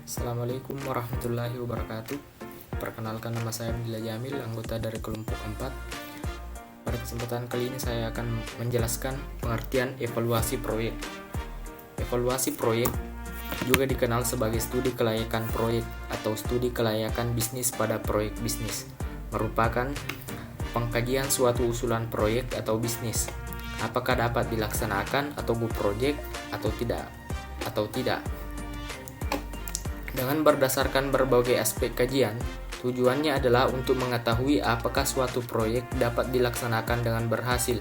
Assalamualaikum warahmatullahi wabarakatuh. Perkenalkan, nama saya Abdillah Jamil, anggota dari kelompok 4. Pada kesempatan kali ini saya akan menjelaskan pengertian evaluasi proyek. Evaluasi proyek juga dikenal sebagai studi kelayakan proyek atau studi kelayakan bisnis pada proyek bisnis. Merupakan pengkajian suatu usulan proyek atau bisnis. Apakah dapat dilaksanakan atau go project atau tidak. Dengan berdasarkan berbagai aspek kajian, tujuannya adalah untuk mengetahui apakah suatu proyek dapat dilaksanakan dengan berhasil,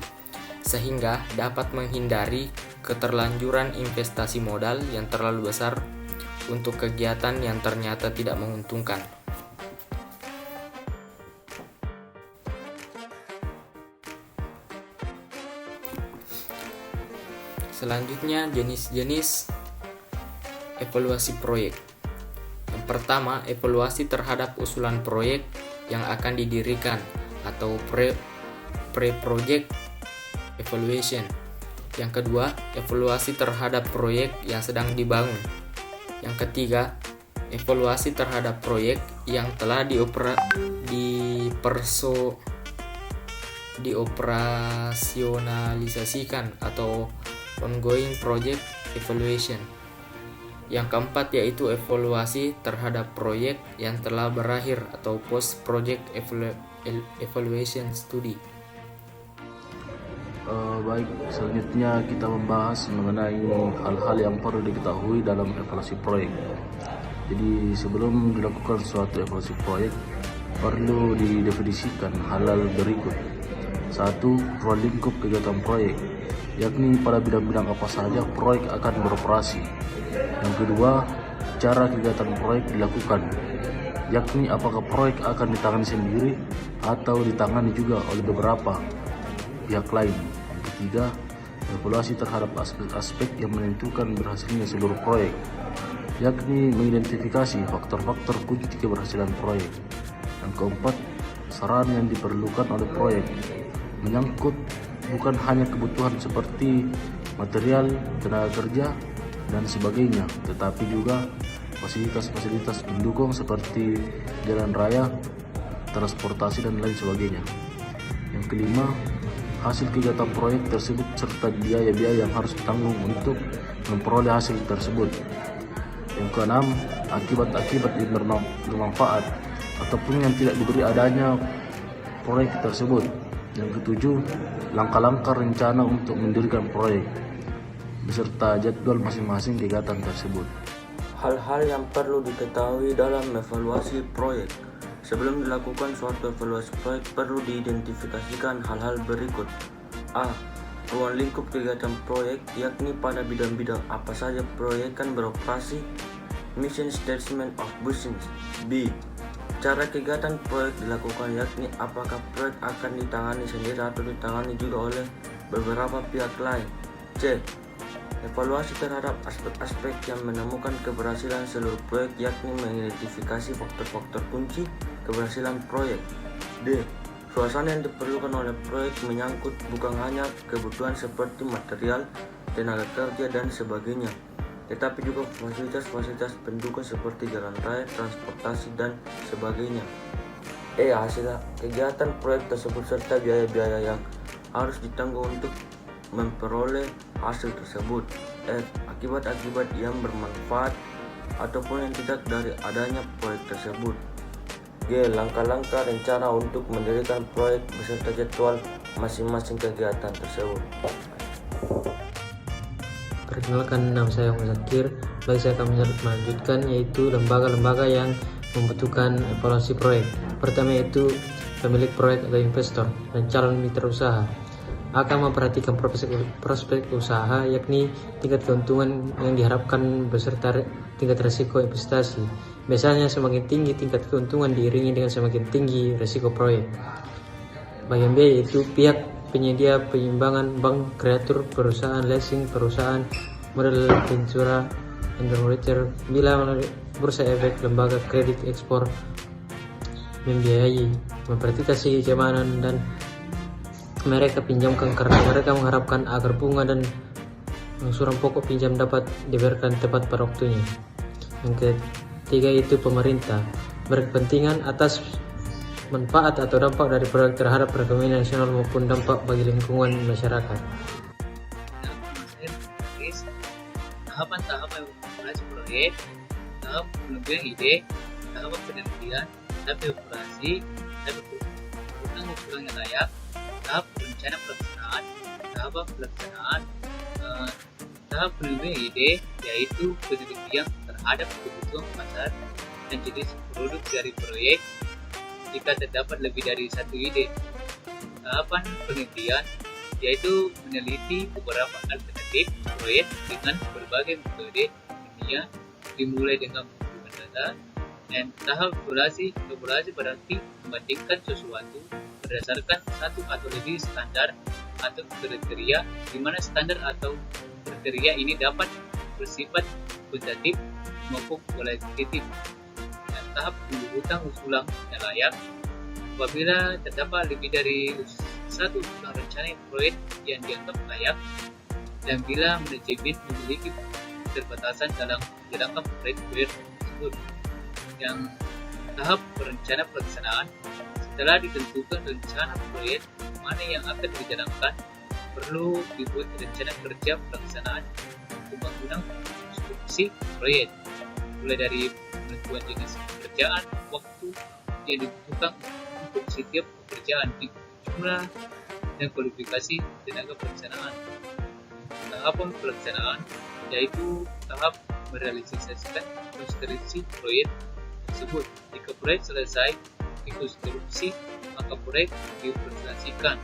sehingga dapat menghindari keterlanjuran investasi modal yang terlalu besar untuk kegiatan yang ternyata tidak menguntungkan. Selanjutnya, jenis-jenis evaluasi proyek. Yang pertama, evaluasi terhadap usulan proyek yang akan didirikan atau pre-project evaluation. Yang kedua, evaluasi terhadap proyek yang sedang dibangun. Yang ketiga, evaluasi terhadap proyek yang telah dioperasionalisasikan atau ongoing project evaluation. Yang keempat yaitu evaluasi terhadap proyek yang telah berakhir atau post project evaluation study. Baik, selanjutnya kita membahas mengenai hal-hal yang perlu diketahui dalam evaluasi proyek. Jadi sebelum dilakukan suatu evaluasi proyek, perlu didefinisikan hal-hal berikut. 1. Ruang lingkup kegiatan proyek, yakni pada bidang-bidang apa saja proyek akan beroperasi. Yang kedua, cara kegiatan proyek dilakukan, yakni apakah proyek akan ditangani sendiri atau ditangani juga oleh beberapa pihak lain. Yang ketiga, evaluasi terhadap aspek-aspek yang menentukan berhasilnya seluruh proyek, yakni mengidentifikasi faktor-faktor kunci keberhasilan proyek. Yang keempat, saran yang diperlukan oleh proyek, menyangkut bukan hanya kebutuhan seperti material, tenaga kerja, dan sebagainya, tetapi juga fasilitas-fasilitas pendukung seperti jalan raya, transportasi, dan lain sebagainya. Yang kelima, hasil kegiatan proyek tersebut serta biaya-biaya yang harus ditanggung untuk memperoleh hasil tersebut. Yang keenam, akibat-akibat yang bermanfaat ataupun yang tidak diberi adanya proyek tersebut. Yang ketujuh, langkah-langkah rencana untuk mendirikan proyek beserta jadwal masing-masing kegiatan tersebut. Hal-hal yang perlu diketahui dalam evaluasi proyek. Sebelum dilakukan suatu evaluasi proyek, perlu diidentifikasikan hal-hal berikut. A. Ruang lingkup kegiatan proyek, yakni pada bidang-bidang apa saja proyek kan beroperasi. Mission statement of business. B. Cara kegiatan proyek dilakukan, yakni apakah proyek akan ditangani sendiri atau ditangani juga oleh beberapa pihak lain. C. Evaluasi terhadap aspek-aspek yang menemukan keberhasilan seluruh proyek, yakni mengidentifikasi faktor-faktor kunci keberhasilan proyek. D. Suasana yang diperlukan oleh proyek menyangkut bukan hanya kebutuhan seperti material, tenaga kerja, dan sebagainya, tetapi juga fasilitas-fasilitas pendukung seperti jalan raya, transportasi, dan sebagainya. E. Hasil kegiatan proyek tersebut serta biaya-biaya yang harus ditanggung untuk memperoleh hasil tersebut. F. Akibat-akibat yang bermanfaat ataupun yang tidak dari adanya proyek tersebut. G. Langkah-langkah rencana untuk mendirikan proyek beserta jadwal masing-masing kegiatan tersebut. Perkenalkan, nama saya Muhammad Zakir. Lalu saya akan melanjutkan yaitu lembaga-lembaga yang membutuhkan evaluasi proyek. Pertama yaitu pemilik proyek atau investor dan calon mitra usaha akan memperhatikan prospek usaha, yakni tingkat keuntungan yang diharapkan beserta tingkat risiko investasi. Biasanya semakin tinggi tingkat keuntungan diiringi dengan semakin tinggi risiko proyek. Bagian B yaitu pihak penyedia penyimbangan, bank, kreator, perusahaan leasing, perusahaan modal ventura, underwriter, bila bursa efek, lembaga kredit ekspor membiayai, memperhatikan segi keamanan dan mereka pinjamkan karena mereka mengharapkan agar bunga dan angsuran pokok pinjam dapat diberikan tepat pada waktunya. Yang Ketiga itu pemerintah berkepentingan atas manfaat atau dampak dari proyek terhadap perekonomian nasional maupun dampak bagi lingkungan masyarakat. Tahapan-tahapan evaluasi proyek, tahap pengembangan ide, tahap penelitian, tahap evaluasi, tahap pengukuran yang layak, tahap rencana pelaksanaan, tahap pelaksanaan, tahap pengembangan ide, yaitu penelitian terhadap kebutuhan pasar dan jenis produk dari proyek jika terdapat lebih dari satu ide. Tahapan penelitian yaitu meneliti beberapa alternatif proyek dengan berbagai metode ilmiah dimulai dengan mengumpulkan data. Dan tahap evaluasi berarti membandingkan sesuatu berdasarkan satu atau lebih standar atau kriteria, di mana standar atau kriteria ini dapat bersifat kuantitatif maupun kualitatif. Dan tahap pengurutan usulan yang layak apabila terdapat lebih dari satu usulan rencana proyek yang dianggap layak dan bila manajemen memiliki keterbatasan dalam menjalankan proyek tersebut. Yang tahap perencanaan pelaksanaan, setelah ditentukan rencana proyek mana yang akan dijalankan, perlu dibuat rencana kerja pelaksanaan pembangunan konstruksi proyek, mulai dari penentuan jenis pekerjaan, waktu yang dibutuhkan untuk setiap pekerjaan, jumlah dan kualifikasi tenaga pelaksanaan. Tahapan pelaksanaan yaitu tahap merealisasikan konstruksi proyek tersebut. Jika proyek selesai dikonstruksi, maka proyek dioperasikan.